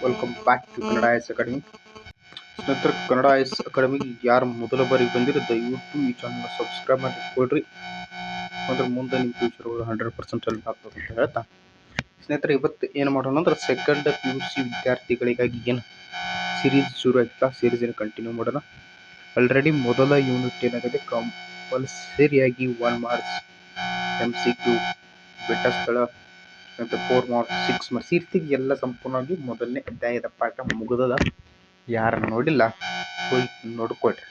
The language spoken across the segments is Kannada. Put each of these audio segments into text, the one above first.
Welcome back to Kannada IAS academy. ಸ್ನೇಹಿತರೆ, ಕನ್ನಡ ಐಎಸ್ ಅಕಾಡೆಮಿಗೆ ಯಾರು ಮೊದಲ ಬಾರಿಗೆ ಬಂದಿರೋ ದಯವಿಟ್ಟು ಈ ಚಾನಲ್ನ ಸಬ್ಸ್ಕ್ರೈಬ್ ಮಾಡಿ ಕೊಡ್ರಿ. ಅಂದ್ರೆ ಮುಂದೆ ನಿಮ್ಮ ಫ್ಯೂಚರ್ 100% ಹೆಲ್ಪ್ ಆಗ್ತದೆ ಅಂತ ಹೇಳ್ತಾ, ಸ್ನೇಹಿತರೆ ಇವತ್ತು ಏನು ಮಾಡೋಣ ಅಂದ್ರೆ ಸೆಕೆಂಡ್ PUC ವಿದ್ಯಾರ್ಥಿಗಳಿಗಾಗಿ ಏನು ಸೀರೀಸ್ ಶುರು ಆಯ್ತಾ, ಸೀರೀಸ್ ಕಂಟಿನ್ಯೂ ಮಾಡೋಣ. ಆಲ್ರೆಡಿ ಮೊದಲ ಯೂನಿಟ್ ಏನಾಗಿದೆ, ಕಂಪಲ್ಸರಿಯಾಗಿ 1 ಮಾರ್ಕ್ಸ್ MCQ, ಬೆಟ್ಟ ಸ್ಥಳ ಮತ್ತು 4 ಮಾರ್ಕ್ಸ್ 6 ಮಾರ್ಕ್ಸ್ ಈ ರೀತಿ ಎಲ್ಲ ಸಂಪೂರ್ಣವಾಗಿ ಮೊದಲನೇ ಅಧ್ಯಾಯದ ಪಾಠ ಮುಗಿದದ. ಯಾರು ನೋಡಿಲ್ಲ ಹೋಗಿ ನೋಡ್ಕೊಳ್ರಿ.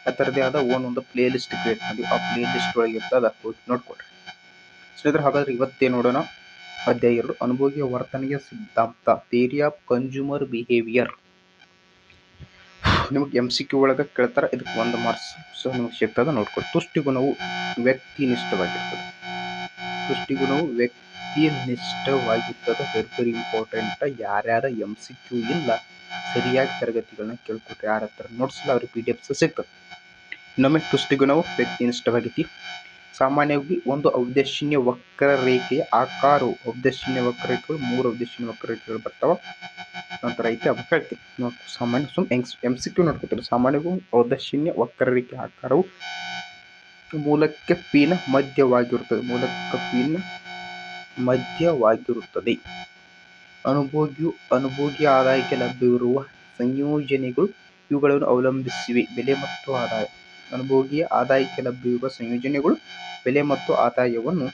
ಆ ಥರದೇ ಆದ ಒಂದೊಂದು ಪ್ಲೇ ಲಿಸ್ಟ್ ಕ್ರಿಯೇಟ್ ಮಾಡಿ ಆ ಪ್ಲೇ ಲಿಸ್ಟ್ ಒಳಗೆ ಇರ್ತದ, ಹೋಗಿ ನೋಡ್ಕೊಳ್ರಿ ಸ್ನೇಹಿತರೆ. ಹಾಗಾದ್ರೆ ಇವತ್ತೇ ನೋಡೋಣ ಅಧ್ಯಾಯ 2, ಅನುಭೋಗಿಯ ವರ್ತನೆಯ ಸಿದ್ಧಾಂತ, ಥಿಯರಿ ಆಫ್ ಕನ್ಸ್ಯೂಮರ್ ಬಿಹೇವಿಯರ್. ನಿಮಗೆ MCQ ಒಳಗೆ ಕೇಳ್ತಾರೆ, ಇದಕ್ಕೆ 1 ಮಾರ್ಕ್ಸ್ ಸೊ ನಿಮಗೆ ಸಿಗ್ತದೆ, ನೋಡ್ಕೊಳ್ಳಿ. ತುಷ್ಟಿಗುಣವು ವ್ಯಕ್ತಿನಿಷ್ಠವಾಗಿರ್ತದೆ. ತುಷ್ಟಿಗುಣವು ವ್ಯಕ್ತಿನಿಷ್ಠವಾಗಿರ್ತದೆ. Very important. ಯಾರ್ಯಾರ MCQ ಇಲ್ಲ ಸರಿಯಾಗಿ ತರಗತಿಗಳನ್ನ ಕೇಳ್ಕೊಟ್ರೆ, ಯಾರ ಹತ್ರ ನೋಟ್ಸಿಲ್ಲ ಅವ್ರಿಗೆ PDFs ಸಿಗ್ತದೆ. ಇನ್ನೊಮ್ಮೆ, ತುಷ್ಟಿಗುಣವು ವ್ಯಕ್ತಿನಿಷ್ಠವಾಗೈತಿ. ಸಾಮಾನ್ಯವಾಗಿ ಒಂದು ಔದೇಶಿನ್ಯ ವಕ್ರರೇಖೆಯ ಆಕಾರವು, ಔದೇಶಿನ್ಯ ವಕ್ರರೇಖೆಗಳು 3 ಔದೇಶಿನ್ಯ ವಕ್ರರೇಖೆಗಳು ಬರ್ತಾವ. ನಂತರ ಐತೆ ಅದು ಹೇಳ್ತೀನಿ. ಸಾಮಾನ್ಯ MCQ ನೋಡ್ಕೊತೀರಿ. ಸಾಮಾನ್ಯವಾಗಿ ಔದೇಶಿನ್ಯ ವಕ್ರರೇಖೆ ಆಕಾರವು ಮೂಲಕ್ಕೆ P ನ ಮಧ್ಯವಾಗಿರುತ್ತದೆ. ಮೂಲಕ್ಕೆ P ನ ಮಧ್ಯವಾಗಿರುತ್ತದೆ. ಅನುಭೋಗಿ ಆದಾಯಕ್ಕೆ ಲಭ್ಯವಿರುವ ಸಂಯೋಜನೆಗಳು ಇವುಗಳನ್ನು ಅವಲಂಬಿಸಿವೆ. ಬೆಲೆ ಮತ್ತು ಆದಾಯ. ಅನುಭೋಗಿಯ ಆದಾಯಕ್ಕೆ ಲಭ್ಯವಿರುವ ಸಂಯೋಜನೆಗಳು ಬೆಲೆ ಮತ್ತು ಆದಾಯವನ್ನು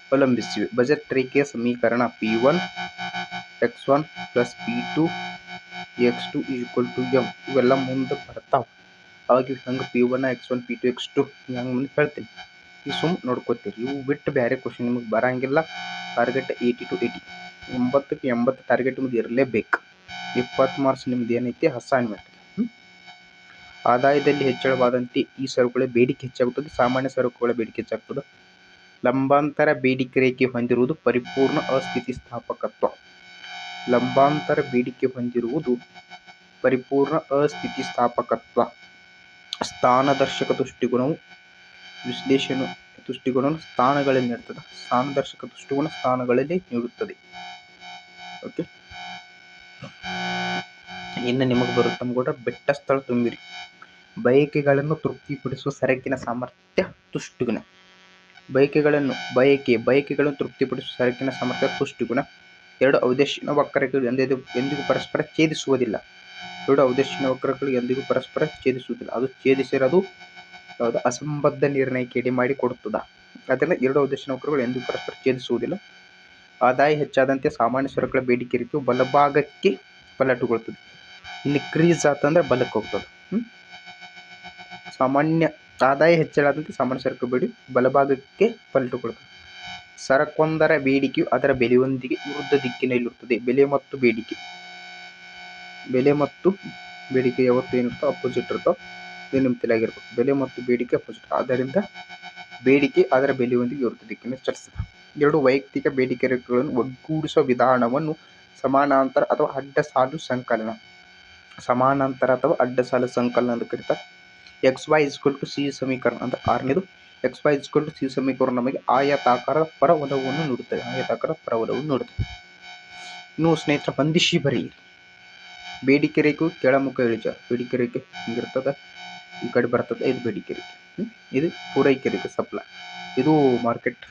ಅವಲಂಬಿಸಿವೆ. ಬಜೆಟ್ ರೇಖೆಯ ಸಮೀಕರಣ P1 x1 + P2 x2 = M. ಇವೆಲ್ಲ ಮುಂದೆ ಬರ್ತಾವ. ಅವಾಗ ಹಂಗೆ P1 x1 P2 x2 ಹಂಗೆ ಮುಂದೆ ಹೇಳ್ತೀನಿ. ಈ ಸುಮ್ ನೋಡ್ಕೋತೀರಿ. ಇವು ಬಿಟ್ಟು ಬೇರೆ ಕ್ವಶನ್ ನಿಮಗೆ ಬರಂಗಿಲ್ಲ. ಟಾರ್ಗೆಟ್ 80 to 80, 80ಕ್ಕೆ 80 ಟಾರ್ಗೆಟ್ ನಿಮ್ದು ಇರಲೇಬೇಕು. 20 ಮಾರ್ಕ್ಸ್ ನಿಮ್ದು ಏನೈತಿ ಅಸೈನ್ಮೆಂಟ್. ಆದಾಯದಲ್ಲಿ ಹೆಚ್ಚಳವಾದಂತೆ ಈ ಸರಕುಗಳ ಬೇಡಿಕೆ ಹೆಚ್ಚಾಗುತ್ತದೆ. ಸಾಮಾನ್ಯ ಸರಕುಗಳ ಬೇಡಿಕೆ ಹೆಚ್ಚಾಗ್ತದೆ. ಲಂಬಾಂತರ ಬೇಡಿಕೆ ರೇಖೆ ಹೊಂದಿರುವುದು ಪರಿಪೂರ್ಣ ಅಸ್ಥಿತಿಸ್ಥಾಪಕತ್ವ. ಲಂಬಾಂತರ ಬೇಡಿಕೆ ಹೊಂದಿರುವುದು ಪರಿಪೂರ್ಣ ಅಸ್ಥಿತಿಸ್ಥಾಪಕತ್ವ. ಸ್ಥಾನದರ್ಶಕ ತುಷ್ಟಿಗುಣವು ತುಷ್ಟಿಗುಣವನ್ನು ಸ್ಥಾನಗಳಲ್ಲಿ ನೀಡುತ್ತದೆ. ಸ್ಥಾನದರ್ಶಕ ತುಷ್ಟಿಗುಣ ಸ್ಥಾನಗಳಲ್ಲಿ ನೀಡುತ್ತದೆ. ಓಕೆ, ಇನ್ನು ನಿಮಗೆ ಬರುತ್ತೆ ಕೂಡ ಬೆಟ್ಟ ಸ್ಥಳ ತುಂಬಿರಿ. ಬಯಕೆಗಳನ್ನು ತೃಪ್ತಿಪಡಿಸುವ ಸರಕಿನ ಸಾಮರ್ಥ್ಯ ತುಷ್ಟಿಗುಣ. ಬಯಕೆಗಳನ್ನು ತೃಪ್ತಿಪಡಿಸುವ ಸರಕಿನ ಸಾಮರ್ಥ್ಯ ತುಷ್ಟಿಗುಣ. 2 ಔದೇಶಿನ ವಕ್ರರೇಖೆಗಳು ಎಂದಿಗೂ ಪರಸ್ಪರ ಛೇದಿಸುವುದಿಲ್ಲ. 2 ಔದೇಶಿನ ವಕ್ರರೇಖೆಗಳು ಎಂದಿಗೂ ಪರಸ್ಪರ ಛೇದಿಸುವುದಿಲ್ಲ. ಅದು ಛೇದಿಸಿರೋದು ಯಾವುದು ಅಸಂಬದ್ಧ ನಿರ್ಣಯಕ್ಕೆ ಎಡೆ ಮಾಡಿ ಕೊಡುತ್ತದೆ. ಅದರಿಂದ 2 ಔದೇಶಿನ ವಕ್ರಗಳು ಎಂದಿಗೂ ಪರಸ್ಪರ ಛೇದಿಸುವುದಿಲ್ಲ. ಆದಾಯ ಹೆಚ್ಚಾದಂತೆ ಸಾಮಾನ್ಯ ಸರಕುಗಳ ಬೇಡಿಕೆ ರೇಖೆಯು ಬಲಭಾಗಕ್ಕೆ ಪಲಟುಗೊಳ್ಳುತ್ತದೆ. ಇನ್ಕ್ರೀಸ್ ಆತಂದ್ರೆ ಬಲಕ್ಕೆ ಹೋಗ್ತದೆ. ಸಾಮಾನ್ಯ ಆದಾಯ ಹೆಚ್ಚಳಾದಂತೆ ಸಾಮಾನ್ಯ ಸರಕು ಬೇಡಿಕೆ ಬಲಭಾಗಕ್ಕೆ ಪಲಟುಗೊಳ್ಳುತ್ತದೆ. ಸರಕೊಂದರ ಬೇಡಿಕೆಯು ಅದರ ಬೆಲೆಯೊಂದಿಗೆ ವಿರುದ್ಧ ದಿಕ್ಕಿನಲ್ಲಿರುತ್ತದೆ. ಬೆಲೆ ಮತ್ತು ಬೇಡಿಕೆ ಯಾವತ್ತು ಏನಿರ್ತೋ ಅಪೋಸಿಟ್ ಇರ್ತೋ. ಇದು ನಿಮ್ಮ ತಲೆಯಾಗಿರ್ಬೇಕು. ಬೆಲೆ ಮತ್ತು ಬೇಡಿಕೆ ಅಪೋಸಿಟ್. ಆದ್ದರಿಂದ ಬೇಡಿಕೆ ಅದರ ಬೆಲೆಯೊಂದಿಗೆ ವಿರುದ್ಧ ದಿಕ್ಕಿನಲ್ಲಿ ಚಲಿಸ್ತದೆ. 2 ವೈಯಕ್ತಿಕ ಬೇಡಿಕೆ ರೇಖೆಗಳನ್ನು ಒಗ್ಗೂಡಿಸುವ ವಿಧಾನವನ್ನು ಸಮಾನಾಂತರ ಅಥವಾ ಅಡ್ಡ ಸಾಲು ಸಂಕಲನ. ಸಮಾನಾಂತರ ಅಥವಾ ಅಡ್ಡ ಸಾಲು ಸಂಕಲನ ಅಂತ ಕರೀತಾರೆ. XY = C ಸಮೀಕರಣ ಅಂದ್ರೆ 6ನೇದು. XY = C ಸಮೀಕರಣ ನಮಗೆ ಆಯತಾಕಾರದ ಪರವಲಯವನ್ನು ನೀಡುತ್ತದೆ. ಇನ್ನು ಸ್ನೇಹಿತರೆ, ಹೊಂದಿಸಿ ಬರೆಯಿರಿ. ಬೇಡಿಕೆ ರೇಖೆಯು ಕೆಳಮುಖ ಇಳಿಜಾರು. ಬೇಡಿಕೆ ರೇಖೆ ಹಿಂಗಿರ್ತದೆ, ಈ ಕಡೆ ಬರ್ತದೆ. ಇದು ಬೇಡಿಕೆ ರೇಖೆ, ಇದು ಪೂರೈಕೆ ರೇಖೆ ಸಪ್ಲೈ. ಇದು ಮಾರ್ಕೆಟ್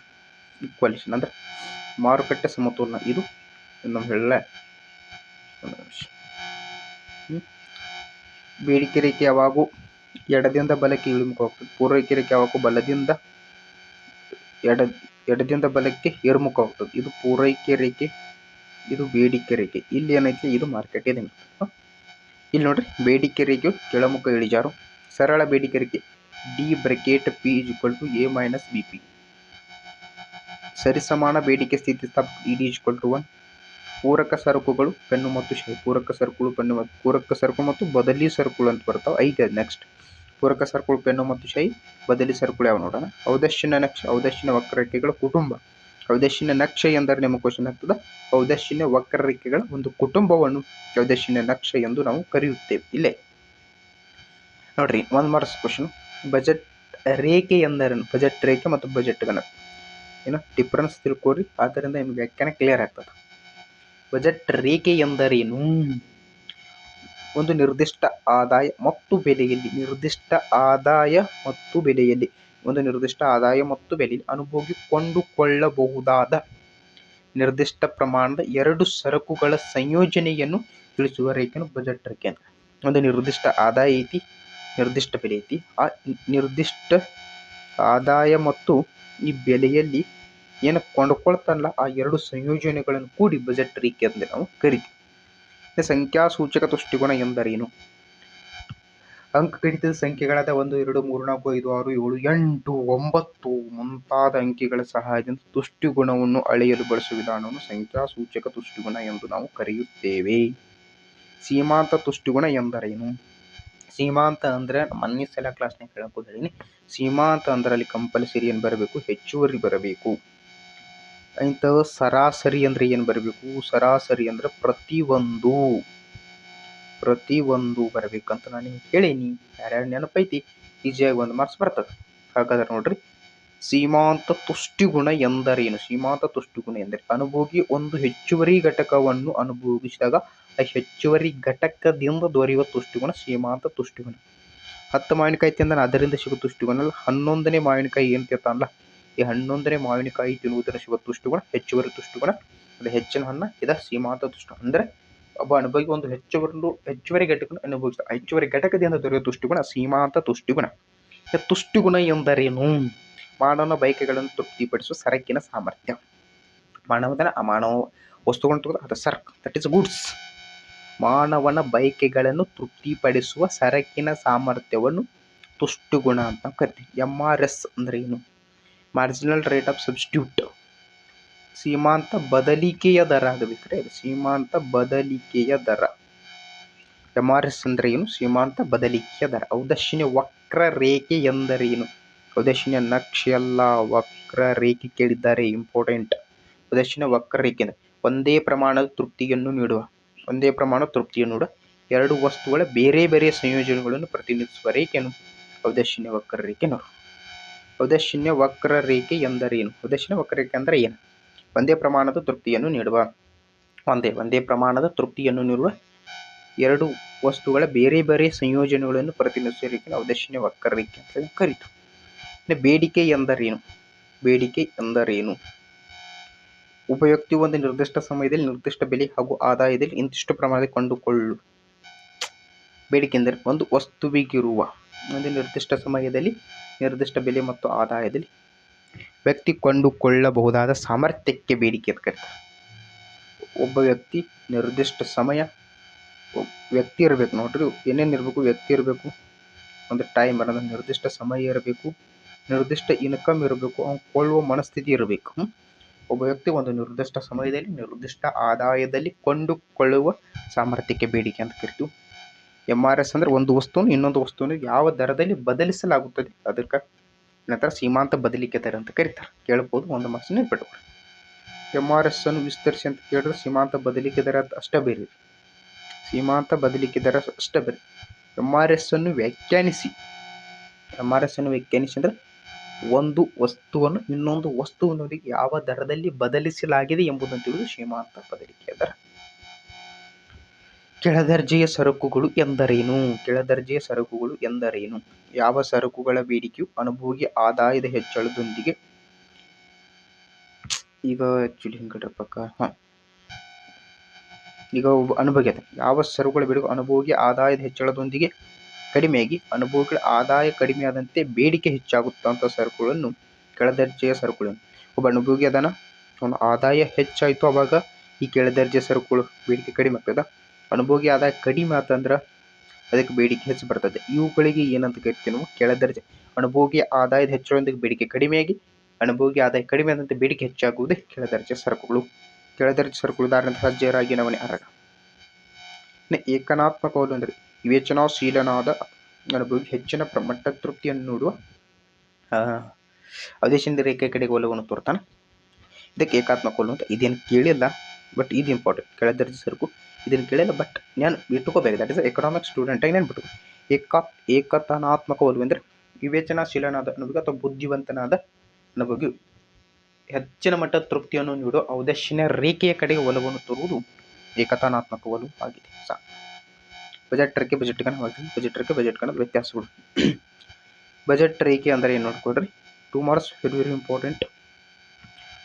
ಈಕ್ವಾಲಿಷನ್ ಅಂದ್ರೆ ಮಾರುಕಟ್ಟೆ ಸಮತೋಲನ. ಇದು ನಮ್ಮ ಹೇಳಲ್ಲ. ಬೇಡಿಕೆ ರೇಖೆ ಯಾವಾಗೂ ಎಡದಿಂದ ಬಲಕ್ಕೆ ಇಳಿಮುಖ ಹೋಗ್ತದೆ. ಪೂರೈಕೆ ರೇಖೆ ಯಾವಾಗೂ ಎಡದಿಂದ ಬಲಕ್ಕೆ ಏರ್ಮುಖ ಹೋಗ್ತದೆ. ಇದು ಪೂರೈಕೆ ರೇಖೆ, ಇದು ಬೇಡಿಕೆ ರೇಖೆ. ಇಲ್ಲಿ ಏನೈತಿ, ಇದು ಮಾರ್ಕೆಟ್ ಇದೆ. ಇಲ್ಲಿ ನೋಡ್ರಿ, ಬೇಡಿಕೆ ರೇಖೆಯು ಕೆಳಮುಖ ಇಳಿಜಾರು. ಸರಳ ಬೇಡಿಕೆ ರೇಖೆ D(P = A - BP). ಸರಿಸಮಾನ ಬೇಡಿಕೆ ಸ್ಥಿತಿಸ್ಥಾಪಕ ED = 1. ಪೂರಕ ಸರಕುಗಳು ಪೆನ್ನು ಮತ್ತು ಶಾಯಿ. ಪೂರಕ ಸರಕು ಮತ್ತು ಬದಲಿ ಸರಕುಗಳು ಅಂತ ಬರ್ತಾವೆ. 5 ನೆಕ್ಸ್ಟ್. ಪೂರಕ ಸರಕುಗಳು ಪೆನ್ನು ಮತ್ತು ಶಾಯಿ. ಬದಲಿ ಸರಕುಗಳು ಯಾವ ನೋಡೋಣ. ಔದಾಸೀನ್ಯ ನಕ್ಷೆ. ಔದಾಸೀನ್ಯ ವಕ್ರರೇಖೆಗಳ ಕುಟುಂಬ. ಔದಾಸೀನ್ಯ ನಕ್ಷೆ ಎಂದರೆ ನಿಮ್ಮ ಕ್ವಶನ್ ಆಗ್ತದೆ. ಔದಾಸೀನ್ಯ ವಕ್ರರೇಖೆಗಳ ಒಂದು ಕುಟುಂಬವನ್ನು ಔದಾಸೀನ್ಯ ನಕ್ಷೆ ಎಂದು ನಾವು ಕರೆಯುತ್ತೇವೆ. ಇಲ್ಲೇ ನೋಡ್ರಿ, 1 ಮಾರ್ಕ್ಸ್ ಕ್ವಶನ್. ಬಜೆಟ್ ರೇಖೆ ಎಂದರೇನು? ಬಜೆಟ್ ರೇಖೆ ಮತ್ತು ಬಜೆಟ್ ಗಣಕ ಡಿಫರೆನ್ಸ್ ತಿಳ್ಕೊಡ್ರಿ. ಆದ್ದರಿಂದ ನಿಮ್ಗೆ ವ್ಯಾಖ್ಯಾನ ಕ್ಲಿಯರ್ ಆಗ್ತದೆ. ಬಜೆಟ್ ರೇಖೆ ಎಂದರೇನು? ಒಂದು ನಿರ್ದಿಷ್ಟ ಆದಾಯ ಮತ್ತು ಬೆಲೆಯಲ್ಲಿ ಅನುಭೋಗಿ ಕೊಂಡುಕೊಳ್ಳಬಹುದಾದ ನಿರ್ದಿಷ್ಟ ಪ್ರಮಾಣದ ಎರಡು ಸರಕುಗಳ ಸಂಯೋಜನೆಯನ್ನು ತಿಳಿಸುವ ರೇಖೆಯನ್ನು ಬಜೆಟ್ ರೇಖೆ ಅಂತ. ಒಂದು ನಿರ್ದಿಷ್ಟ ಆದಾಯ ಐತಿ, ನಿರ್ದಿಷ್ಟ ಬೆಲೆ ಐತಿ. ಆ ನಿರ್ದಿಷ್ಟ ಆದಾಯ ಮತ್ತು ಈ ಬೆಲೆಯಲ್ಲಿ ಏನು ಕೊಂಡುಕೊಳ್ತಾನಲ್ಲ ಆ ಎರಡು ಸಂಯೋಜನೆಗಳನ್ನು ಕೂಡಿ ಬಜೆಟ್ ರೇಖೆ ಅಂತ ನಾವು ಕರಿತೀವಿ. ಸಂಖ್ಯಾಸೂಚಕ ತುಷ್ಟಿಗುಣ ಎಂದರೇನು? ಅಂಕಗಣಿತದ ಸಂಖ್ಯೆಗಳಾದ 1, 2, 3, 4, 5, 6, 7, 8, 9 ಮುಂತಾದ ಅಂಕಿಗಳ ಸಹಾಯದಿಂದ ತುಷ್ಟಿಗುಣವನ್ನು ಅಳೆಯಲು ಬಳಸುವ ವಿಧಾನವನ್ನು ಸಂಖ್ಯಾಸೂಚಕ ತುಷ್ಟಿಗುಣ ಎಂದು ನಾವು ಕರೆಯುತ್ತೇವೆ. ಸೀಮಾಂತ ತುಷ್ಟಿಗುಣ ಎಂದರೇನು? ಸೀಮಾಂತ ಅಂದ್ರೆ ಮೊನ್ನೆ ಸಲ ಕ್ಲಾಸ್ನಾಗ ಹೇಳೀನಿ. ಸೀಮಾಂತ ಅಂದ್ರೆ ಅಲ್ಲಿ ಕಂಪಲ್ಸರಿ ಏನು ಬರಬೇಕು? ಹೆಚ್ಚುವರಿ ಬರಬೇಕು. ಇಂಥವು ಸರಾಸರಿ ಅಂದ್ರೆ ಏನು ಬರಬೇಕು? ಸರಾಸರಿ ಅಂದ್ರೆ ಪ್ರತಿಯೊಂದು ಬರಬೇಕಂತ ನಾನು ನಿಮ್ಗೆ ಹೇಳೀನಿ. ಯಾರ್ಯಾರು ನೆನಪೈತಿ ಈಸಿಯಾಗಿ 1 ಮಾರ್ಕ್ಸ್ ಬರ್ತದೆ. ಹಾಗಾದ್ರೆ ನೋಡ್ರಿ, ಸೀಮಾಂತ ತುಷ್ಟಿಗುಣ ಎಂದರೇನು? ಸೀಮಾಂತ ತುಷ್ಟಿಗುಣ ಎಂದರೆ ಅನುಭೋಗಿ ಒಂದು ಹೆಚ್ಚುವರಿ ಘಟಕವನ್ನು ಅನುಭೋಗಿಸಿದಾಗ ಆ ಹೆಚ್ಚುವರಿ ಘಟಕದಿಂದ ದೊರೆಯುವ ತುಷ್ಟಿಗುಣ ಸೀಮಾಂತ ತುಷ್ಟಿಗುಣ. 10 ಮಾವಿನಕಾಯಿ ತಿಂದಾನ, ಅದರಿಂದ ಸಿಗೋ ತುಷ್ಟಿಗುಣ. 11ನೇ ಮಾವಿನಕಾಯಿ ಏನು ತಿಂತಾನಲ್ಲ, ಈ 11ನೇ ಮಾವಿನಕಾಯಿ ತಿನ್ನುವುದರಿಂದ ಸಿಗೋ ತುಷ್ಟಿಗುಣ ಹೆಚ್ಚುವರಿ ತುಷ್ಟಿಗುಣ. ಅದು ಹೆಚ್ಚಿನ ಹಣ್ಣ, ಇದ ಸೀಮಾಂತ ತುಷ್ಟಿಗುಣ. ಅಂದ್ರೆ ಒಬ್ಬ ಅನುಭೋಗಿ ಒಂದು ಹೆಚ್ಚುವರಿ ಘಟಕವನ್ನು ಅನುಭವಿಸ್ತಾನೆ. ಹೆಚ್ಚುವರಿ ಘಟಕದಿಂದ ದೊರೆಯುವ ತುಷ್ಟಿಗುಣ ಸೀಮಾಂತ ತುಷ್ಟಿಗುಣ. ತುಷ್ಟಿಗುಣ ಎಂದರೇನು? ಮಾನವನ ಬಯಕೆಗಳನ್ನು ತೃಪ್ತಿಪಡಿಸುವ ಸರಕಿನ ಸಾಮರ್ಥ್ಯ. ಅಮಾನವ ವಸ್ತುಗಳನ್ನು ತಗೊಂಡು ಅದು ಸರಕು, ದಟ್ ಇಸ್ ಗೂಡ್ಸ್. ಮಾನವನ ಬಯಕೆಗಳನ್ನು ತೃಪ್ತಿಪಡಿಸುವ ಸರಕಿನ ಸಾಮರ್ಥ್ಯವನ್ನು ತುಷ್ಟಿಗುಣ ಅಂತ ಕರಿತೀವಿ. MRS ಅಂದ್ರೆ ಏನು? Marginal rate of substitute. ಸೀಮಾಂತ ಬದಲಿಕೆಯ ದರ ಆಗಬೇಕ್ರೆ, ಸೀಮಾಂತ ಬದಲಿಕೆಯ ದರ. MRS ಅಂದ್ರೆ ಏನು? ಸೀಮಾಂತ ಬದಲಿಕೆಯ ದರ. ಔದಾಸೀನ್ಯ ವಕ್ರರೇಖೆ ಎಂದರೇನು? ಔದಾಸೀನ್ಯ ನಕ್ಷೆ ಅಲ್ಲ, ವಕ್ರರೇಖೆ ಕೇಳಿದ್ದಾರೆ, ಇಂಪಾರ್ಟೆಂಟ್. ಔದಾಸೀನ್ಯ ವಕ್ರರೇಖೆ ಒಂದೇ ಪ್ರಮಾಣದ ತೃಪ್ತಿಯನ್ನು ನೀಡುವ ಎರಡು ವಸ್ತುಗಳ ಬೇರೆ ಬೇರೆ ಸಂಯೋಜನೆಗಳನ್ನು ಪ್ರತಿನಿಧಿಸುವ ರೇಖೆಯನ್ನು ಔದಾಸೀನ್ಯ ವಕ್ರರೇಖೆ. ಔದಾಸೀನ್ಯ ವಕ್ರರೇಖೆ ಎಂದರೇನು? ಔದಾಸೀನ್ಯ ವಕ್ರರೇಖೆ ಅಂದ್ರೆ ಏನು? ಒಂದೇ ಪ್ರಮಾಣದ ತೃಪ್ತಿಯನ್ನು ನೀಡುವ ಎರಡು ವಸ್ತುಗಳ ಬೇರೆ ಬೇರೆ ಸಂಯೋಜನೆಗಳನ್ನು ಪ್ರತಿನಿಧಿಸುವ ರೇಖೆಯನ್ನು ಔದಾಸೀನ್ಯ ವಕ್ರರೇಖೆ ಅಂತ ಕರೀತಾರೆ. ಬೇಡಿಕೆ ಎಂದರೇನು? ಒಬ್ಬ ವ್ಯಕ್ತಿ ಒಂದು ನಿರ್ದಿಷ್ಟ ಸಮಯದಲ್ಲಿ ನಿರ್ದಿಷ್ಟ ಬೆಲೆ ಹಾಗೂ ಆದಾಯದಲ್ಲಿ ಇಂತಿಷ್ಟು ಪ್ರಮಾಣದಲ್ಲಿ ಕೊಂಡುಕೊಳ್ಳು. ಬೇಡಿಕೆ ಎಂದರೆ ಒಂದು ವಸ್ತುವಿಗಿರುವ ಒಂದು ನಿರ್ದಿಷ್ಟ ಸಮಯದಲ್ಲಿ ನಿರ್ದಿಷ್ಟ ಬೆಲೆ ಮತ್ತು ಆದಾಯದಲ್ಲಿ ವ್ಯಕ್ತಿ ಕೊಂಡುಕೊಳ್ಳಬಹುದಾದ ಸಾಮರ್ಥ್ಯಕ್ಕೆ ಬೇಡಿಕೆ ಅಂತ ಕರೀತಾರೆ. ಒಬ್ಬ ವ್ಯಕ್ತಿ ನಿರ್ದಿಷ್ಟ ಸಮಯ ವ್ಯಕ್ತಿ ಇರಬೇಕು. ನೋಡ್ರಿ, ಏನೇನು ಇರಬೇಕು? ವ್ಯಕ್ತಿ ಇರಬೇಕು, ಒಂದು ಟೈಮ್ ಅನ್ನೋದು ನಿರ್ದಿಷ್ಟ ಸಮಯ ಇರಬೇಕು, ನಿರ್ದಿಷ್ಟ ಇನ್ಕಮ್ ಇರಬೇಕು, ಅವ್ನು ಕೊಳ್ಳುವ ಮನಸ್ಥಿತಿ ಇರಬೇಕು. ಒಬ್ಬ ವ್ಯಕ್ತಿ ಒಂದು ನಿರ್ದಿಷ್ಟ ಸಮಯದಲ್ಲಿ ನಿರ್ದಿಷ್ಟ ಆದಾಯದಲ್ಲಿ ಕೊಂಡುಕೊಳ್ಳುವ ಸಾಮರ್ಥ್ಯಕ್ಕೆ ಬೇಡಿಕೆ ಅಂತ ಕರಿತೀವಿ. MRS ಅಂದ್ರೆ ಒಂದು ವಸ್ತುವನ್ನು ಇನ್ನೊಂದು ವಸ್ತುವನ್ನು ಯಾವ ದರದಲ್ಲಿ ಬದಲಿಸಲಾಗುತ್ತದೆ ಅದಕ್ಕೆ ನಂತರ ಸೀಮಾಂತ ಬದಲಿಕೆ ದರ ಅಂತ ಕರೀತಾರೆ. ಕೇಳಬಹುದು, 1 ಮಾರ್ಕ್ಸ್ ನೆನ್ಪಿಟ್ಕೊಳ್ಳಿ. MRS ಅನ್ನು ವಿಸ್ತರಿಸಿ ಅಂತ ಕೇಳಿದ್ರೆ ಸೀಮಾಂತ ಬದಲಿಕೆ ದರ ಅಷ್ಟೇ ಬೇರೆ. MRS ಅನ್ನು ವ್ಯಾಖ್ಯಾನಿಸಿ ಅಂದ್ರೆ ಒಂದು ವಸ್ತುವನ್ನು ಇನ್ನೊಂದು ವಸ್ತುವಿನೊಂದಿಗೆ ಯಾವ ದರದಲ್ಲಿ ಬದಲಿಸಲಾಗಿದೆ ಎಂಬುದನ್ನು ತಿಳಿದು ಸೀಮಾಂತ ಬದಲಿಕೆ ದರ. ಕೆಳದರ್ಜೆಯ ಸರಕುಗಳು ಎಂದರೇನು? ಯಾವ ಸರಕುಗಳ ಬೇಡಿಕೆಯು ಅನುಭೋಗಿ ಆದಾಯದ ಹೆಚ್ಚಳದೊಂದಿಗೆ ಈಗ ಅನುಭೋಗಿ ಯಾವ ಸರಕುಗಳ ಬೇಡಿಕೆ ಅನುಭೋಗಿ ಆದಾಯದ ಹೆಚ್ಚಳದೊಂದಿಗೆ ಕಡಿಮೆಯಾಗಿ ಅನುಭೋಗಿಗಳ ಆದಾಯ ಕಡಿಮೆಯಾದಂತೆ ಬೇಡಿಕೆ ಹೆಚ್ಚಾಗುತ್ತಂಥ ಸರಕುಗಳನ್ನು ಕೆಳದರ್ಜೆಯ ಸರಕುಗಳು. ಒಬ್ಬ ಅನುಭೋಗಿ ಅದನ್ನ ಅವನ ಆದಾಯ ಹೆಚ್ಚಾಯಿತು, ಅವಾಗ ಈ ಕೆಳದರ್ಜೆ ಸರಕುಗಳು ಬೇಡಿಕೆ ಕಡಿಮೆ ಆಗ್ತದ. ಅನುಭೋಗಿ ಆದಾಯ ಕಡಿಮೆ ಆತಂದ್ರೆ ಅದಕ್ಕೆ ಬೇಡಿಕೆ ಹೆಚ್ಚು ಬರ್ತದೆ. ಇವುಗಳಿಗೆ ಏನಂತ ಕರಿತೀವಿ ನಾವು? ಕೆಳದರ್ಜೆ. ಅನುಭೋಗಿ ಆದಾಯದ ಹೆಚ್ಚಳದೊಂದಿಗೆ ಬೇಡಿಕೆ ಕಡಿಮೆಯಾಗಿ ಅನುಭೋಗಿ ಆದಾಯ ಕಡಿಮೆ ಆದಂತೆ ಬೇಡಿಕೆ ಹೆಚ್ಚಾಗುವುದೇ ಕೆಳದರ್ಜೆ ಸರಕುಗಳು. ಕೆಳದರ್ಜೆ ಸರಕುಗಳು ಉದಾಹರಣೆ ಸಜ್ಜೆ, ರಾಗಿ, ನವಣೆ, ಅರಗ. ಏಕನಾತ್ಮಕ ಒಲವು ಅಂದರೆ ವಿವೇಚನಾಶೀಲನಾದ ಅನುಭೋಗಿ ಹೆಚ್ಚಿನ ಮಟ್ಟ ತೃಪ್ತಿಯನ್ನು ನೀಡುವ ಔದಾಸೀನ್ಯ ರೇಖೆ ಕಡೆಗೆ ಒಲವನ್ನು ತೋರ್ತಾನೆ. ಇದಕ್ಕೆ ಏಕಾತ್ಮಕ ಒಲವು ಅಂತ. ಇದೇನು ಕೇಳಿಲ್ಲ, ಬಟ್ ಇದು ಇಂಪಾರ್ಟೆಂಟ್. ಕೆಳದರ್ಜೆ ಸರಕು ಇದನ್ನು ಕೇಳಿಲ್ಲ, ಬಟ್ ನಾನು ಇಟ್ಕೋಬೇಕು. ದಟ್ ಇಸ್ ಎಕನಾಮಿಕ್ ಸ್ಟೂಡೆಂಟ್ ಆಗಿ ನೆನ್ಬಿಟ್ಟು. ಏಕತಾನಾತ್ಮಕ ಒಲವು ಅಂದರೆ ವಿವೇಚನಾಶೀಲನಾದ ಅನುಭೋಗಿ ಅಥವಾ ಬುದ್ಧಿವಂತನಾದ ಅನುಭೋಗಿ ಹೆಚ್ಚಿನ ಮಟ್ಟದ ತೃಪ್ತಿಯನ್ನು ನೀಡುವ ಔದಾಸೀನ್ಯ ರೇಖೆಯ ಕಡೆಗೆ ಒಲವನ್ನು ತೋರುವುದು ಏಕತಾನಾತ್ಮಕವೂ ಆಗಿದೆ. ಬಜೆಟ್ ರೇಖೆ ಬಜೆಟ್ ಗಣವಾಗಿದೆ. ಬಜೆಟ್ ರೇಖೆ ಬಜೆಟ್ ಗಣದ ವ್ಯತ್ಯಾಸಗಳು. ಬಜೆಟ್ ರೇಖೆ ಅಂದರೆ ಏನು ನೋಡ್ಕೊಡ್ರಿ. 2 ಮಾರ್ಕ್ಸ್ ವೆರಿ ಇಂಪಾರ್ಟೆಂಟ್.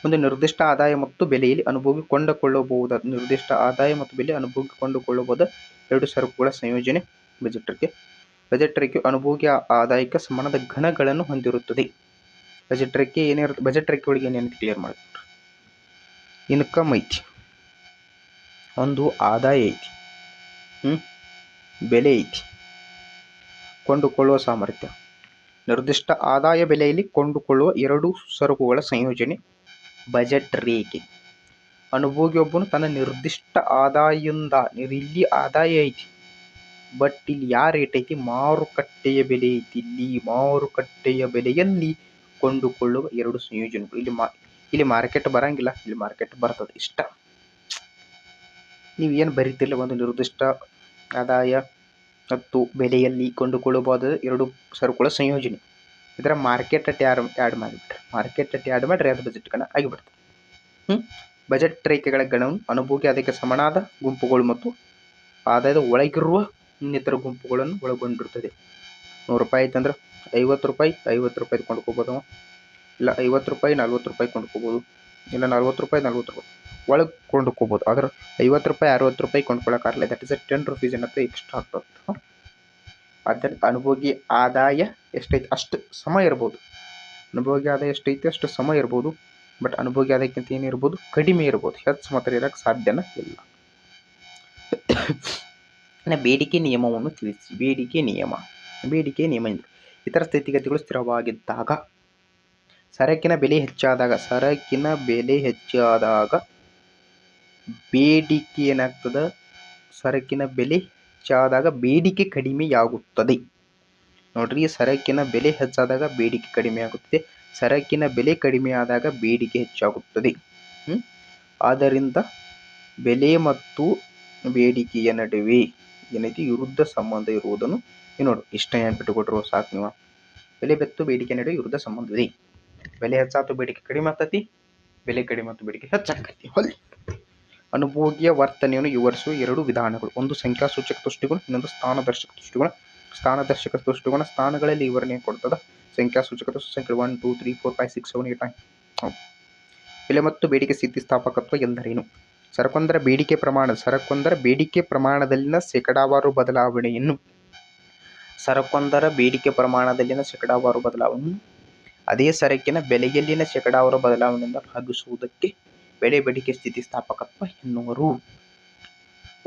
ಒಂದು ನಿರ್ದಿಷ್ಟ ಆದಾಯ ಮತ್ತು ಬೆಲೆಯಲ್ಲಿ ಅನುಭೋಗಿ ಕೊಂಡುಕೊಳ್ಳಬಹುದಾದ ನಿರ್ದಿಷ್ಟ ಆದಾಯ ಮತ್ತು ಬೆಲೆ ಅನುಭೋಗಿ ಕೊಂಡುಕೊಳ್ಳಬಹುದಾದ ಎರಡು ಸರಕುಗಳ ಸಂಯೋಜನೆ ಬಜೆಟ್ ರೇಖೆ. ಬಜೆಟ್ ರೇಖೆ ಅನುಭೋಗಿ ಆದಾಯಕ್ಕೆ ಸಮಾನದ ಗಣಗಳನ್ನು ಹೊಂದಿರುತ್ತದೆ. ಬಜೆಟ್ ರೇಖೆ ಏನಿರುತ್ತೆ, ಬಜೆಟ್ ರೇಖೆ ಒಳಗೆ ಏನೇನು ಕ್ಲಿಯರ್ ಮಾಡಿಬಿಟ್ರು. ಇನ್ಕಮ್ ಐತಿ, ಒಂದು ಆದಾಯ ಐತಿ, ಬೆಲೆ ಐತಿ, ಕೊಂಡುಕೊಳ್ಳುವ ಸಾಮರ್ಥ್ಯ. ನಿರ್ದಿಷ್ಟ ಆದಾಯ ಬೆಲೆಯಲ್ಲಿ ಕೊಂಡುಕೊಳ್ಳುವ ಎರಡು ಸರಕುಗಳ ಸಂಯೋಜನೆ ಬಜೆಟ್ ರೇಖೆ. ಅನುಭೋಗಿಯೊಬ್ಬನು ತನ್ನ ನಿರ್ದಿಷ್ಟ ಆದಾಯದಿಂದ, ಇಲ್ಲಿ ಆದಾಯ ಐತಿ ಬಟ್ ಇಲ್ಲಿ ಯಾವ ರೇಟ್ ಐತಿ, ಮಾರುಕಟ್ಟೆಯ ಬೆಲೆ ಐತಿ. ಇಲ್ಲಿ ಮಾರುಕಟ್ಟೆಯ ಬೆಲೆಯಲ್ಲಿ ಕೊಂಡುಕೊಳ್ಳುವ ಎರಡು ಸಂಯೋಜನೆಗಳು. ಇಲ್ಲಿ ಮಾರ್ಕೆಟ್ ಬರಂಗಿಲ್ಲ, ಇಲ್ಲಿ ಮಾರ್ಕೆಟ್ ಬರ್ತದೆ. ಇಷ್ಟ ನೀವು ಏನು ಬರೀತಿಲ್ಲ, ಒಂದು ನಿರ್ದಿಷ್ಟ ಆದಾಯ ಮತ್ತು ಬೆಲೆಯಲ್ಲಿ ಕೊಂಡುಕೊಳ್ಳಬಹುದಾದ ಎರಡು ಸರಕುಗಳ ಸಂಯೋಜನೆ. ಇದರ ಮಾರ್ಕೆಟ್ ಅಟ್ ಆ್ಯಡ್ ಮಾಡಿಬಿಟ್ರೆ, ಮಾರ್ಕೆಟ್ ಅಟ್ ಆ್ಯಡ್ ಮಾಡಿದ್ರೆ ಅದು ಬಜೆಟ್ ಗಣ ಆಗಿಬಿಡ್ತದೆ. ಬಜೆಟ್ ರೇಖೆಗಳ ಗಣವನ್ನು ಅನುಭೋಗಿ ಅದಕ್ಕೆ ಸಮನಾದ ಗುಂಪುಗಳು ಮತ್ತು ಆದಾಯದ ಒಳಗಿರುವ ಇನ್ನಿತರ ಗುಂಪುಗಳನ್ನು ಒಳಗೊಂಡಿರುತ್ತದೆ. 100 ರೂಪಾಯಿ ಐತಂದ್ರೆ 50 ರೂಪಾಯಿ 50 ರೂಪಾಯಿ ಕೊಂಡ್ಕೋಬೋದು, ಇಲ್ಲ 50 ರೂಪಾಯಿ 40 ರೂಪಾಯಿ ಕೊಂಡ್ಕೋಬೋದು, ಇಲ್ಲ 40 ರೂಪಾಯಿ 40 ರೂಪಾಯಿ ಒಳಗೆ ಕೊಂಡ್ಕೋಬೋದು. ಆದ್ರೆ 50 ರೂಪಾಯಿ 60 ರೂಪಾಯಿ ಕೊಂಡ್ಕೊಳ್ಳೋಕ್ಕಾಗಲ್ಲ. ದಟ್ ಇಸ್ ಅ 10 ರುಪೀಸ್ ಏನಂತ ಎಕ್ಸ್ಟ್ರಾ ಆಗ್ತದೆ. ಆದ್ದರಿಂದ ಅನುಭೋಗಿ ಆದಾಯ ಎಷ್ಟೈತೆ ಅಷ್ಟು ಸಮ ಇರ್ಬೋದು. ಅನುಭೋಗಿ ಆದಾಯ ಎಷ್ಟೈತೆ ಅಷ್ಟು ಸಮ ಇರ್ಬೋದು. ಬಟ್ ಅನುಭೋಗಿ ಆದಾಯಕ್ಕಿಂತ ಏನಿರ್ಬೋದು, ಕಡಿಮೆ ಇರ್ಬೋದು. ಹೆಚ್ಚು ಮಾತ್ರ ಇರೋಕ್ಕೆ ಸಾಧ್ಯನೇ ಇಲ್ಲ. ಬೇಡಿಕೆ ನಿಯಮವನ್ನು ತಿಳಿಸಿ. ಬೇಡಿಕೆ ನಿಯಮ ಎಂದು ಇತರ ಸ್ಥಿತಿಗತಿಗಳು ಸ್ಥಿರವಾಗಿದ್ದಾಗ, ಸರಕಿನ ಬೆಲೆ ಹೆಚ್ಚಾದಾಗ ಬೇಡಿಕೆ ಏನಾಗ್ತದೆ, ಸರಕಿನ ಬೆಲೆ ಹೆಚ್ಚಾದಾಗ ಬೇಡಿಕೆ ಕಡಿಮೆಯಾಗುತ್ತದೆ. ನೋಡ್ರಿ, ಸರಕಿನ ಬೆಲೆ ಹೆಚ್ಚಾದಾಗ ಬೇಡಿಕೆ ಕಡಿಮೆ ಆಗುತ್ತದೆ, ಸರಕಿನ ಬೆಲೆ ಕಡಿಮೆ ಆದಾಗ ಬೇಡಿಕೆ ಹೆಚ್ಚಾಗುತ್ತದೆ. ಆದ್ದರಿಂದ ಬೆಲೆ ಮತ್ತು ಬೇಡಿಕೆಯ ನಡುವೆ ಏನೈತಿ, ವಿರುದ್ಧ ಸಂಬಂಧ ಇರುವುದನ್ನು ನೋಡಿ. ಇಷ್ಟ ನೆನ್ಪಿಟ್ಟುಕೊಟ್ರು ಸಾಕು ನೀವು. ಬೆಲೆ ಮತ್ತು ಬೇಡಿಕೆ ನಡುವೆ ವಿರುದ್ಧ ಸಂಬಂಧವಿದೆ. ಬೆಲೆ ಹೆಚ್ಚಾತು ಬೇಡಿಕೆ ಕಡಿಮೆ ಆಗ್ತತಿ, ಬೆಲೆ ಕಡಿಮೆ ಮತ್ತು ಬೇಡಿಕೆ ಹೆಚ್ಚಾಗ್ತೈತಿ. ಅನುಭೋಗಿಯ ವರ್ತನೆಯನ್ನು ವಿವರಿಸುವ ಎರಡು ವಿಧಾನಗಳು. ಒಂದು ಸಂಖ್ಯಾಸೂಚಕ ದೃಷ್ಟಿಕೋನ, ಇನ್ನೊಂದು ಸ್ಥಾನದರ್ಶಕ ದೃಷ್ಟಿಕೋನ. ಸ್ಥಾನದರ್ಶಕ ದೃಷ್ಟಿಕೋನ ಸ್ಥಾನಗಳಲ್ಲಿ ವಿವರಣೆ ಕೊಡ್ತದ. ಸಂಖ್ಯಾಸೂಚಕ ಸಂಖ್ಯೆ 1 2 3 4 5 6 7 8 9. ಬೆಲೆ ಮತ್ತು ಬೇಡಿಕೆ ಸ್ಥಿತಿಸ್ಥಾಪಕತ್ವ ಎಂದರೇನು? ಸರಕೊಂದರ ಬೇಡಿಕೆ ಪ್ರಮಾಣದಲ್ಲಿನ ಶೇಕಡಾವಾರು ಬದಲಾವಣೆಯನ್ನು ಅದೇ ಸರಕಿನ ಬೆಲೆಯಲ್ಲಿನ ಶೇಕಡಾವಾರು ಬದಲಾವಣೆಯಿಂದ ಭಾಗಿಸುವುದಕ್ಕೆ ಬೆಲೆ ಬೇಡಿಕೆ ಸ್ಥಿತಿಸ್ಥಾಪಕತ್ವ ಎನ್ನುವರು.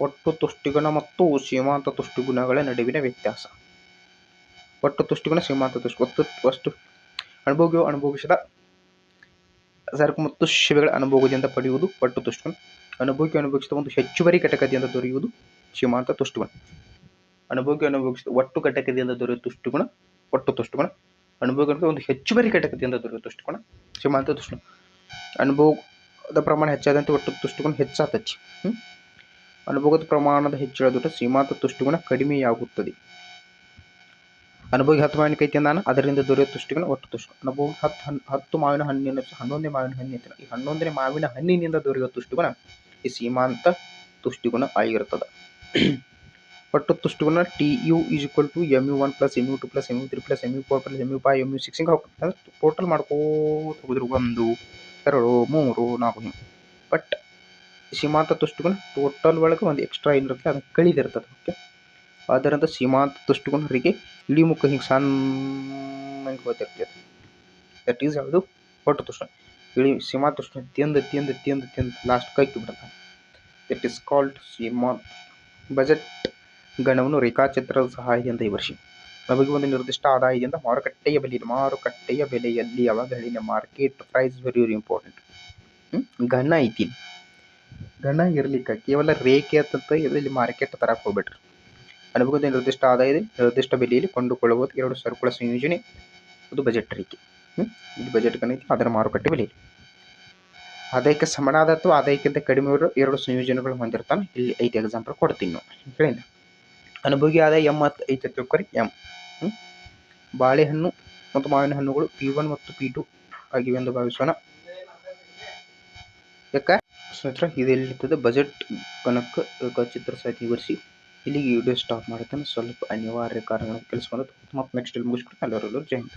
ಒಟ್ಟು ತುಷ್ಟಿಗುಣ ಮತ್ತು ಸೀಮಾಂತ ತುಷ್ಟಿಗುಣಗಳ ನಡುವಿನ ವ್ಯತ್ಯಾಸ. ಒಟ್ಟು ತುಷ್ಟಿಗುಣ, ಸೀಮಾಂತ ತುಷ್ಟಿ. ಅನುಭೋಗಿಯು ಅನುಭೋಗಿಸಿದ ಸರಕು ಮತ್ತು ಸೇವೆಗಳ ಅನುಭೋಗದಿಂದ ಪಡೆಯುವುದು ಒಟ್ಟು ತುಷ್ಟಿಗುಣ. ಅನುಭೋಗಿ ಅನುಭೋಗಿಸಿದ ಒಂದು ಹೆಚ್ಚುವರಿ ಘಟಕದಿಂದ ದೊರೆಯುವುದು ಸೀಮಾಂತ ತುಷ್ಟಿಗುಣ. ಅನುಭೋಗಿ ಅನುಭೋಗಿಸಿದ ಒಟ್ಟು ಘಟಕದಿಂದ ದೊರೆಯುವ ತುಷ್ಟಿಗುಣ ಒಟ್ಟು ತುಷ್ಟಿಗುಣ. ಅನುಭೋಗ ಒಂದು ಹೆಚ್ಚುವರಿ ಘಟಕದಿಂದ ದೊರೆಯುವ ತುಷ್ಟಿಗುಣ ಸೀಮಾಂತ ತುಷ್ಟಿಗುಣ. ಅನುಭೋಗದ ಪ್ರಮಾಣ ಹೆಚ್ಚಾದಂತೆ ಒಟ್ಟು ತುಷ್ಟಿಗುಣ ಹೆಚ್ಚಾತತಿ. ಅನುಭೋಗದ ಪ್ರಮಾಣದ ಹೆಚ್ಚಳದೊಟ್ಟು ಸೀಮಾಂತ ತುಷ್ಟಿಗುಣ ಕಡಿಮೆಯಾಗುತ್ತದೆ. ಅನುಭೋಗಿ 10 ಮಾವಿನಕಾಯಿ ತಿಂದಾನ, ಅದರಿಂದ ದೊರೆಯುವ ತುಷ್ಟಿಗುಣ ಒಟ್ಟು ತುಷ್ಟಿಗುಣ. ಅನುಭೋಗಿ 10 ಮಾವಿನ ಹಣ್ಣಿನ 11ನೇ ಮಾವಿನ ಹಣ್ಣಿನ ಈ 11ನೇ ಮಾವಿನ ಹಣ್ಣಿನಿಂದ ದೊರೆಯುವ ತುಷ್ಟಿಗುಣ ಈ ಸೀಮಾಂತ ತುಷ್ಟಿಗುಣ ಆಗಿರ್ತದೆ. ಒಟ್ಟು ತುಷ್ಟಿಗುಣ TU = MU1 + MU2 + MU3 + MU4 + MU5 MU6 ಹಿಂಗೆ ಹೋಗ್ತದೆ. ಅಂದ್ರೆ ಟೋಟಲ್ ಮಾಡ್ಕೋತ ಹೋಗಿದ್ರು 1 2 3 4 ಬಟ್ ಸೀಮಾಂತ ತುಷ್ಟಿಗುಣ ಟೋಟಲ್ ಒಳಗೆ ಒಂದು ಎಕ್ಸ್ಟ್ರಾ ಏನಿರುತ್ತೆ ಅದನ್ನು ಕಳಿದಿರ್ತದೆ. ಓಕೆ, ಆದ್ದರಿಂದ ಸೀಮಾಂತ ತುಷ್ಟಿಗುಣರಿಗೆ ಇಳಿಮುಖ ಹಿಂಗೆ ಸಣ್ಣ ಹೋಗ್ತಿರ್ತದೆ. ದಟ್ ಈಸ್ ಯಾವುದು ಒಟ್ಟು ತುಷ್ಟಿಗುಣ. ಸೀಮಾಂತ ತುಷ್ಟಿಗುಣ ತಿಂದು ಲಾಸ್ಟ್ ಕೈಕಿ ಬಿಡ್ತಾನೆ. ದಟ್ ಈಸ್ ಕಾಲ್ಡ್ ಸೀಮಾಂತ. ಬಜೆಟ್ ಗಣವನ್ನು ರೇಖಾಚಿತ್ರದ ಸಹಾಯದಿಂದ ವಿವರಿಸಿ. ನಮಗೆ ಒಂದು ನಿರ್ದಿಷ್ಟ ಆದಾಯದಿಂದ ಮಾರುಕಟ್ಟೆಯ ಬೆಲೆಯಲ್ಲಿ ಯಾವಾಗ ಹೇಳಿನ ಮಾರ್ಕೆಟ್ ಪ್ರೈಸ್ ವೆರಿ ಇಂಪಾರ್ಟೆಂಟ್. ಗಣ ಐತಿ, ಗಣ ಇರ್ಲಿಕ್ಕೆ ಕೇವಲ ರೇಖೆ ಅಂತ ಇದರಲ್ಲಿ ಮಾರ್ಕೆಟ್ ತರಕ್ಕೆ ಹೋಗ್ಬೇಡ್ರಿ. ಅನುಭವದ ನಿರ್ದಿಷ್ಟ ಆದಾಯದಲ್ಲಿ ನಿರ್ದಿಷ್ಟ ಬೆಲೆಯಲ್ಲಿ ಕೊಂಡುಕೊಳ್ಳಬಹುದು ಎರಡು ಸರಕುಗಳ ಸಂಯೋಜನೆ, ಅದು ಬಜೆಟ್ ರೇಖೆ. ಇಲ್ಲಿ ಬಜೆಟ್ ಗಣ ಐತಿ, ಅದರ ಮಾರುಕಟ್ಟೆ ಬೆಲೆಯಲ್ಲಿ ಆದಾಯಕ್ಕೆ ಸಮನಾದ ಅಥವಾ ಆದಾಯಕ್ಕಿಂತ ಕಡಿಮೆ ಇರೋ ಎರಡು ಸಂಯೋಜನೆಗಳು ಹೊಂದಿರ್ತಾನೆ. ಇಲ್ಲಿ 5 ಎಕ್ಸಾಂಪಲ್ ಕೊಡ್ತೀನಿ ನಾವು. ಹೇಳಿಲ್ಲ, ಅನುಭೋಗಿ ಆದಾಯ M ಐತೆ ತಿಳ್ಕೊರಿ. M ಬಾಳೆಹಣ್ಣು ಮತ್ತು ಮಾವಿನ ಹಣ್ಣುಗಳು P1 ಮತ್ತು P2 ಆಗಿವೆ ಎಂದು ಭಾವಿಸೋಣ. ಯಾಕ ಸ್ನೇಹಿತರೆ ಇದು ಎಲ್ಲಿರ್ತದೆ ಬಜೆಟ್ ಕನಕ ರೇಖಾಚಿತ್ರ ಸಹಿತ ವಿವರಿಸಿ ಇಲ್ಲಿಗೆ ವಿಡಿಯೋ ಸ್ಟಾಪ್ ಮಾಡುತ್ತೇನೆ. ಸ್ವಲ್ಪ ಅನಿವಾರ್ಯ ಕಾರಣಗಳ ಕೆಲಸ ಬಂದದ್ದು ಮತ್ತು ನೆಕ್ಸ್ಟ್ ಇಲ್ಲಿ ಮುಗಿಸ್ಬಿಟ್ಟು ಎಲ್ಲರೂ ಜೈ ಹಿಂದ್.